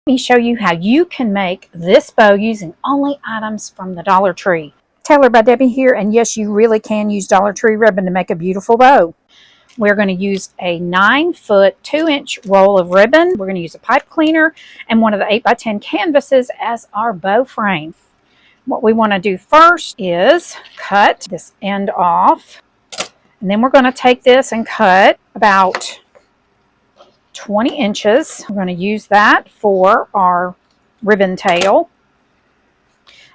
Let me show you how you can make this bow using only items from the Dollar Tree. Tailored by Debbie here, and yes, you really can use Dollar Tree ribbon to make a beautiful bow. We're going to use a 9-foot 2-inch roll of ribbon. We're going to use a pipe cleaner and one of the 8x10 canvases as our bow frame. What we want to do first is cut this end off, and then we're going to take this and cut about 20 inches. We're going to use that for our ribbon tail.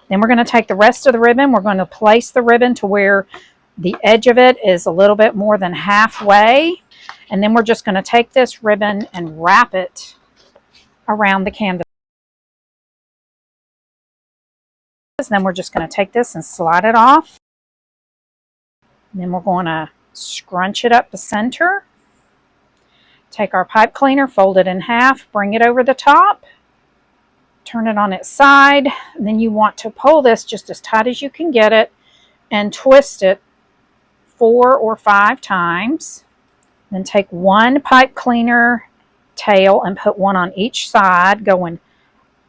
Then we're going to take the rest of the ribbon. We're going to place the ribbon to where the edge of it is a little bit more than halfway. And then we're just going to take this ribbon and wrap it around the canvas. Then we're just going to take this and slide it off. And then we're going to scrunch it up the center. Take our pipe cleaner, fold it in half, bring it over the top, turn it on its side, and then you want to pull this just as tight as you can get it and twist it 4 or 5 times. Then take one pipe cleaner tail and put one on each side, going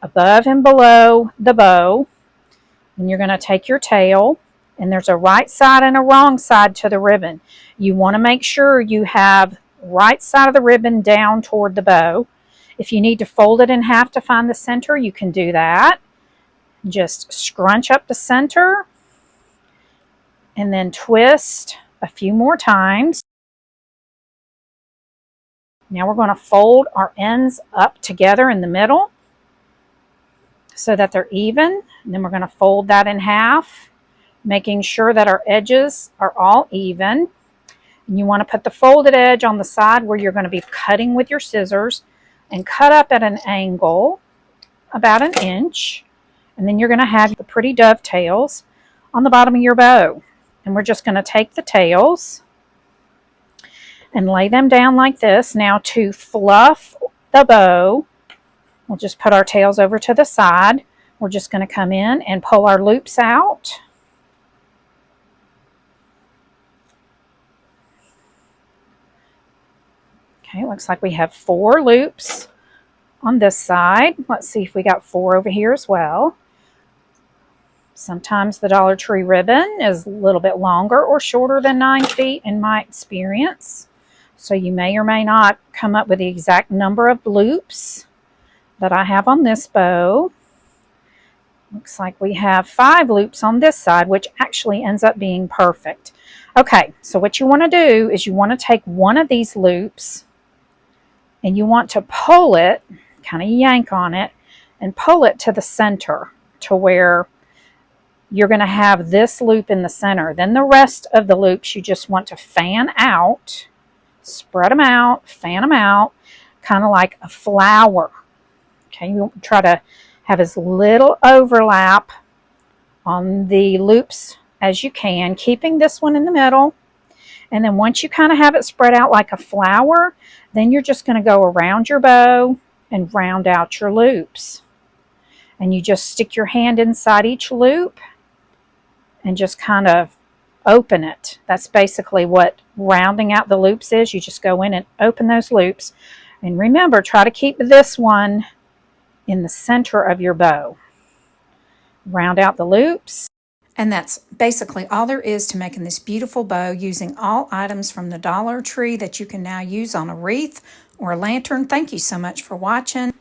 above and below the bow. Then you're going to take your tail, and there's a right side and a wrong side to the ribbon. You want to make sure you have right side of the ribbon down toward the bow. If you need to fold it in half to find the center, you can do that. Just scrunch up the center and then twist a few more times. Now we're going to fold our ends up together in the middle so that they're even. And then we're going to fold that in half, making sure that our edges are all even. And you want to put the folded edge on the side where you're going to be cutting with your scissors and cut up at an angle about 1 inch. And then you're going to have the pretty dovetails on the bottom of your bow. And we're just going to take the tails and lay them down like this. Now to fluff the bow, we'll just put our tails over to the side. We're just going to come in and pull our loops out. Okay, it looks like we have 4 loops on this side. Let's see if we got 4 over here as well. Sometimes the Dollar Tree ribbon is a little bit longer or shorter than 9 feet in my experience. So you may or may not come up with the exact number of loops that I have on this bow. Looks like we have 5 loops on this side, which actually ends up being perfect. Okay, so what you want to do is you want to take one of these loops and you want to pull it, kind of yank on it, and pull it to the center to where you're going to have this loop in the center. Then the rest of the loops you just want to fan out, spread them out, fan them out, kind of like a flower. Okay, you try to have as little overlap on the loops as you can, keeping this one in the middle. And then once you kind of have it spread out like a flower, then you're just going to go around your bow and round out your loops. And you just stick your hand inside each loop and just kind of open it. That's basically what rounding out the loops is. You just go in and open those loops. And remember, try to keep this one in the center of your bow. Round out the loops. And that's basically all there is to making this beautiful bow using all items from the Dollar Tree that you can now use on a wreath or a lantern. Thank you so much for watching.